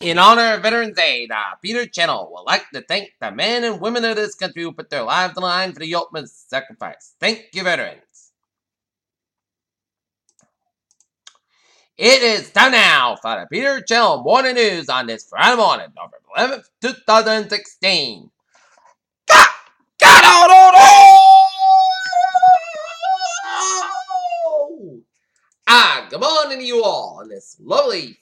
In honor of Veterans Day, the Peter Channel would like to thank the men and women of this country who put their lives on the line for the ultimate sacrifice. Thank you, veterans. It is time now for the Peter Channel Morning News on this Friday morning, November 11th, 2016. Got good morning to you all on this lovely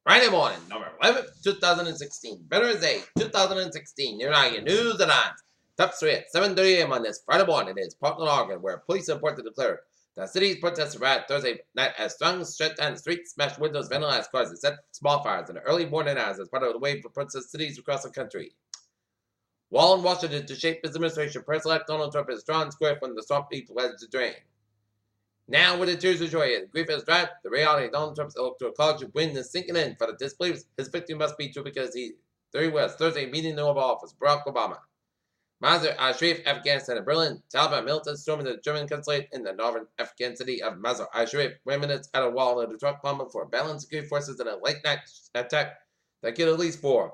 Friday morning, November 11th, 2016. Veterans Day, 2016. Here are your news and odds. Top 3 at 7:30 a.m. on this Friday morning is Portland, Oregon, where police report to declare the city's protests arrived Thursday night as strong stretched down the streets, smashed windows, vandalized cars, and set small fires in the early morning hours as part of the wave for protest cities across the country. While in Washington to shape his administration, President-elect Donald Trump is drawn square from the swamp he pledged to drain. Now, with the tears of joy and grief has driven, the reality of Donald Trump's electoral college win is sinking in. For the disbelievers, his victory must be true because there he was Thursday meeting the Oval Office, Barack Obama. Mazar al-Sharif, Afghanistan, and Berlin. Taliban militants storming the German consulate in the northern Afghan city of Mazar al-Sharif. 20 minutes at a wall of the truck bomber for Berlin security forces in a late-night attack that killed at least 4.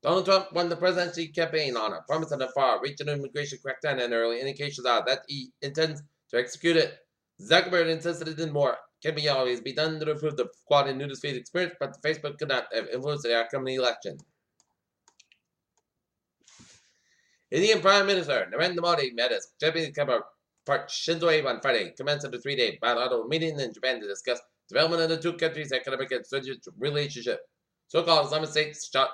Donald Trump won the presidency campaign on a promise of the far-reaching immigration crackdown, and early indications are that he intends to execute it. Zuckerberg insisted that more can always be done to improve the quality of newsfeed experience, but Facebook could not have influenced the outcome of the election. Indian Prime Minister Narendra Modi met his Japanese counterpart Shinzo Abe on Friday, commencing the 3-day bilateral meeting in Japan to discuss development of the two countries' economic and strategic relationship. So-called Islamic State shot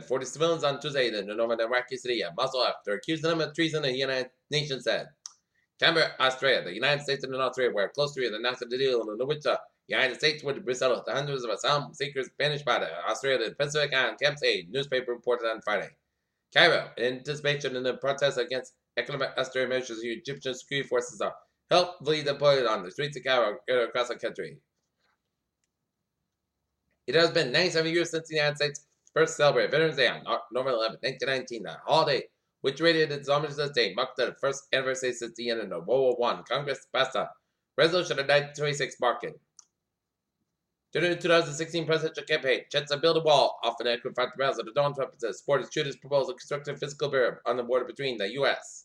40 civilians on Tuesday in the northern Iraqi city of Mosul after accusing them of treason, the United Nations said. Canberra, Australia. The United States and Australia were close to announcing the deal in which the United States would resettle the hundreds of asylum seekers banished by the Australian Pacific Island camps, a newspaper reported on Friday. Cairo, in anticipation of the protests against economic austerity measures, the Egyptian security forces are heavily deployed on the streets of Cairo across the country. It has been 97 years since the United States first celebrated Veterans Day on November 11, 1919. The holiday, which rated its homage to this day, marked the first anniversary since the end of World War I. Congress passed a resolution in 1926 marking. During the 2016 presidential campaign, Chet's build a wall off the confront the mouths of the Donald Trump to support his shooters' proposal to construct a physical barrier on the border between the U.S.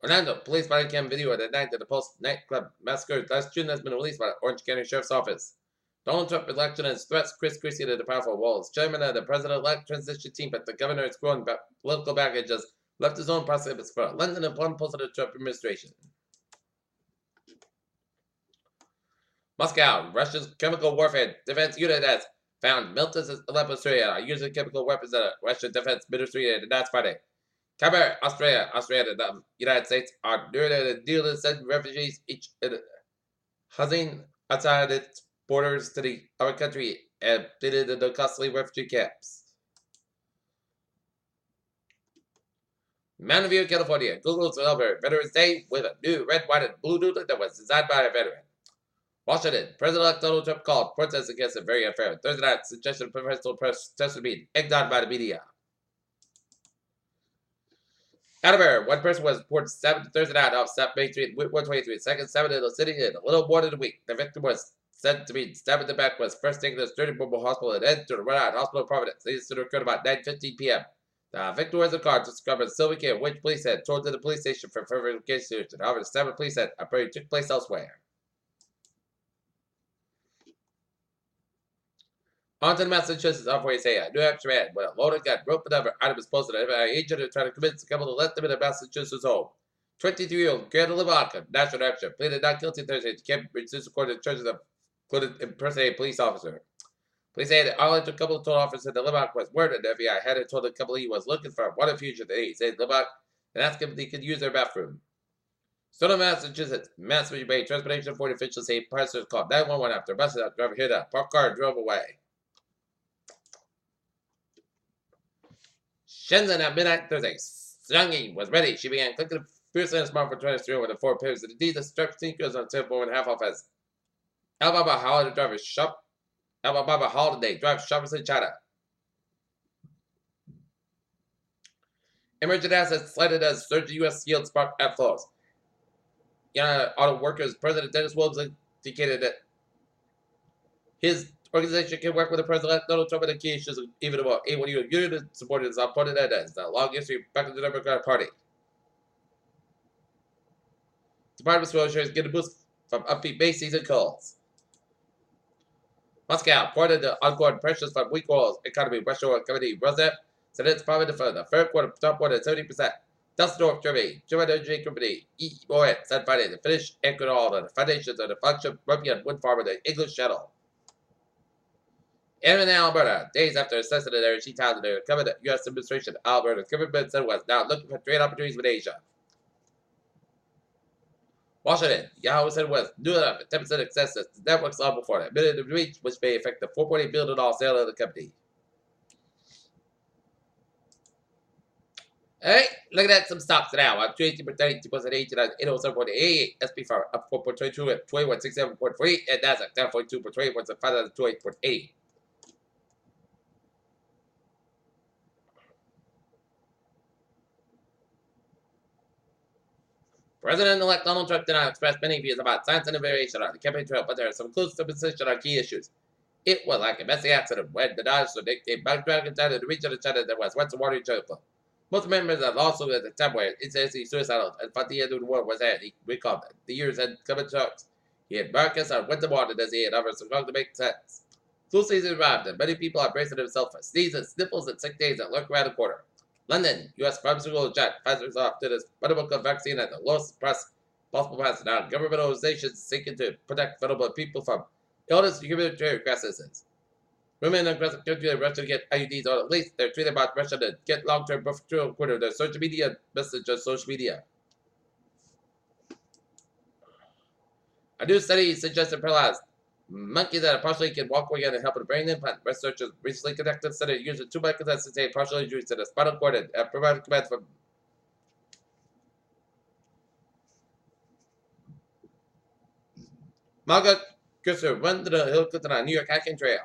Orlando, police body cam video of the night of the Pulse nightclub massacre last June has been released by the Orange County Sheriff's Office. Donald Trump election and threats Chris Christie to the powerful walls. Chairman of the president-elect transition team, but the governor's growing political baggage has left his own prospects for London and plum pulse of the Trump administration. Moscow, Russia's chemical warfare defense unit has found militants in Aleppo, Syria are using chemical weapons at a Russian defense ministry last Friday. Canberra, Australia, and the United States are doing a deal to send refugees each housing outside its borders to the other country and fitted into the costly refugee camps. Mountain View, California. Google celebrated Veterans Day with a new red, white, and blue doodle that was designed by a veteran. Washington. President-elect Donald Trump called protests against it very unfair. Thursday night suggested professional press tested being egged on by the media. However, one person was reported stabbed Thursday night off South Main Street, 123, second stabbed in the city in a little more than a week. The victim was said to be stabbed in the back, was first taken to the Sturdy Mobile Hospital and then to the Rhode Island Hospital of Providence. These occurred about 9:15 p.m. The victim was a car discovered in Silver King, which police had told to the police station for further investigation. However, the stabbing police said a party took place elsewhere. On to the Massachusetts authorities say a New Hampshire man with a loaded gun broke whatever item was posted at an agent to try to convince the couple to let them in a Massachusetts home. 23-year-old Greta Levak of Nashville, New Hampshire, pleaded not guilty Thursday to camp reduced according to charges of included impersonating a police officer. Police say that Arlington couple told officers that Levak was murdered. The FBI had told the couple he was looking for water fusion that he said Levak and asked if they could use their bathroom. Stone, Massachusetts, Massillon Bay Transportation Authority officials say passengers called 911 after a bus driver hit a parked car and drove away. Shenzhen at midnight Thursday. Xiangyi was ready. She began clicking fiercely on a smartphone trying to steer with the 4 pairs. Indeed, the strap sneakers on 10.5 off as Alibaba holiday drivers shop. Alibaba holiday drive shoppers in China. Emergent assets cited as surge U.S. yield spark outflows. Auto workers President Dennis Williams indicated that His organization can work with the president Donald Trump on the key issues, even about A1 union supported his opponent and has a long history back in the Democratic Party. Department of Social is getting a boost from upbeat base season calls. Moscow reported the ongoing pressures from weak oil economy. Russia Committee Rosneft said it's probably for the third quarter top more than 70%. Dusseldorf, Germany, German energy company EON said Friday the Finnish anchored all the foundations of the flagship European wind farm in the English Channel. In Alberta, days after assessing the energy town in the coming U.S. administration, Alberta's government said was now looking for trade opportunities with Asia. Washington, Yahoo said was new enough at 10% excessive. The network's on before that admitted to reach, which may affect the $4.8 billion sale of the company. Alright, looking at some stocks now. I'm 218.30, 2.8, 807.88, SP for up 4.22 at 2167.3, and Nasdaq down 42.3, 528.8. President-elect Donald Trump did not express many views about science and innovation on the campaign trail, but there are some clues to position on key issues. It was like a messy accident when the Dodgers were nicknamed Mount Dragon China, the region of China that was once a water jungle. Most members of also at the time were incidentally suicidal and thought the end of the world was at. He recalled that the years had come in chunks. He had Marcus on winter water as he had others so long to make sense. Flu season arrived and many people are bracing themselves for sneezes, sniffles, and sick days that lurk around the corner. London, U.S. pharmaceutical giant Pfizer's off to this vulnerable vaccine at the lowest price possible price now. Government organizations seeking to protect vulnerable people from illness and humanitarian crises. Women in aggressive countries rush to get IUDs, or at least they're treated by Russia to get long-term birth control according to their social media message on social media. A new study suggests that paralyzed monkeys that partially can walk again and help with a brain implant. Researchers recently conducted a study using 2 monkeys that sustained partial injuries to the spinal cord and provided commands from Margaret Grisser went to the Hill Clinton on New York hiking trail.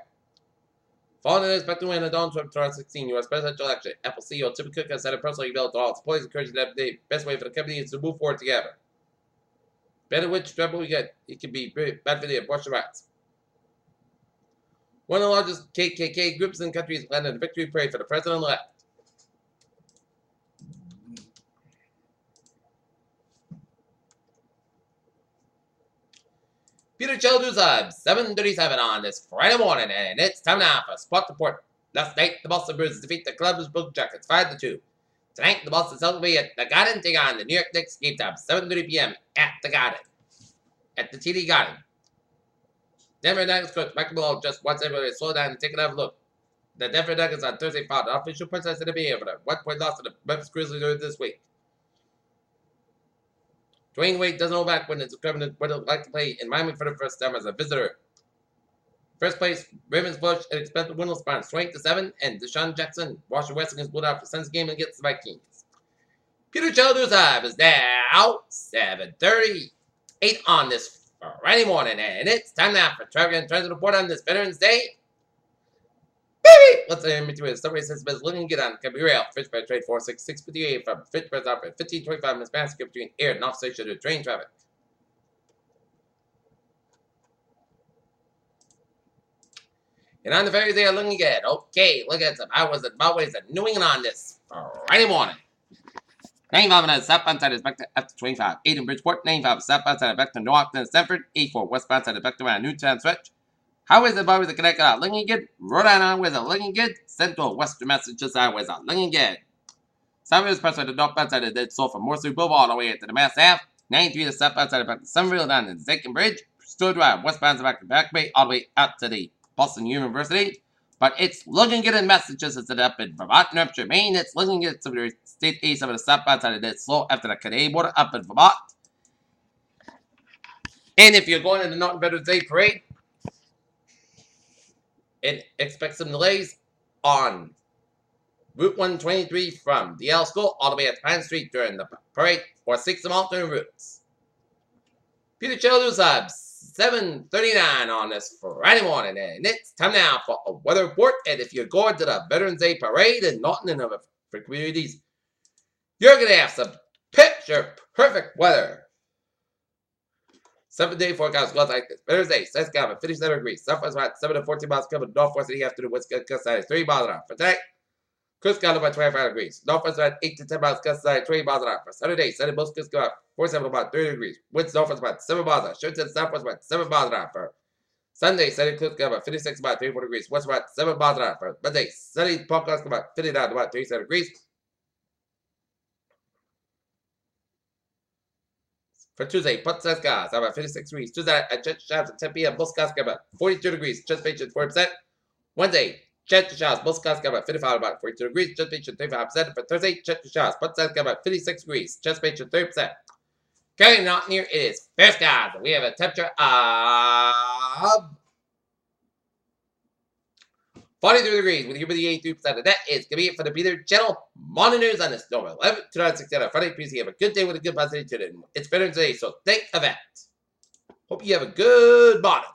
Following an expected win in Donald Trump 2016 U.S. presidential election, Apple CEO Tim Cook has sent a personal email to all its employees encouraging them the best way for the company is to move forward together. Better which trouble we get, it can be bad for the abortion rights. One of the largest KKK groups in the country is planning a victory parade for the president-elect. Peter Chill News Hub, 7:37 on this Friday morning, and it's time now for Sport Report. Last night, the Boston Bruins defeat the Columbus Blue Jackets 5-2. Tonight, the Boston Celtics will be at the Garden take on the New York Knicks game time, 7:30 p.m. at the Garden. At the TD Garden. Denver Nuggets coach Michael Malone just wants everybody to slow down and take another look. The Denver Nuggets on Thursday filed an official protest in the NBA for the 1-point loss to the Memphis Grizzlies earlier this week. Dwayne Wade doesn't hold back when it's determined what he'd like to play in Miami for the first time as a visitor. First place, Ravens Bush and expected winless by 28-7, and Deshaun Jackson, Washington Redskins pulled out for Sun's game against the Vikings. Peter Childers Hive is now 7:38 on this Friday morning, and it's time now for Trevor and Trent's report on this Veterans Day. Baby! Let's say in between the summary assessments looking good on can be rail. Fitchburg trade 46658 from Fitchburg's operator 1525 Miss Basket between air and off station to train traffic. And on the ferry they are looking good. Okay, look at some hours and byways of New England on this Friday morning. 95 on southbound side is back to after 25. 8 in Bridgeport. 95 southbound side back to Norton and Stanford. 84 westbound side back to around Newtown stretch. Highways and byways are connected out looking good. Rhode Island highways are looking good. Central Western Massachusetts highways are looking good. Southwest pressure to the northbound side of the sold from Morse Boulevard all the way into the Mass Ave. 93 to southbound side back to Somerville down to the Zachin Bridge. Store Drive westbound side back to Back Bay all the way out to the Boston University. But it's looking good in Massachusetts and up in Vermont, New Hampshire, Maine. It's looking good some of the state east of the southbound side of the slow after the Canadian border up in Vermont. And if you're going to the Northern Veterans Day Parade, and expect some delays on Route 123 from the Yale School all the way at Pine Street during the parade, or seek some alternate routes. Peter Childers Hub, 7:39 on this Friday morning, and it's time now for a weather report. And if you're going to the Veterans Day Parade in Norton and other communities, you're going to have some picture perfect weather. 7-day forecast goes like this. Veterans Day, South Carolina, 57 degrees. Southwest wind 7 to 14 miles per hour. Northwest in the afternoon, winds gust 3 miles an hour. For today, coast Carolina by 25 degrees. Northwest wind 8 to 10 miles, gust 20 miles an hour. For Saturday, Sunday, most gusts go up 47 about 30 degrees. Winds northwest about 7 miles an hour. Short to southwest about 7 miles an hour. For Sunday, sunny coast go about 56 about 34 degrees. West about 7 miles an hour. For Monday, sunny forecast go about 59 to about 37 degrees. For Tuesday, Port South skies about 56 degrees. Tuesday, at chance showers at 10 p.m. Most skies about 42 degrees. Precipitation 40%. Wednesday, chance showers. Most skies about 55 about 42 degrees. Precipitation 35%. For Thursday, chance showers. Port South about 56 degrees. Precipitation 30%. Currently out near it is fair skies. We have a temperature of 43 degrees with humidity 83%. And that is going to be it for the Beater Channel Morning News on this November 11, 2016 on Friday. Please have a good day with a good positivity. It's Veterans Day, so think of that. Hope you have a good morning.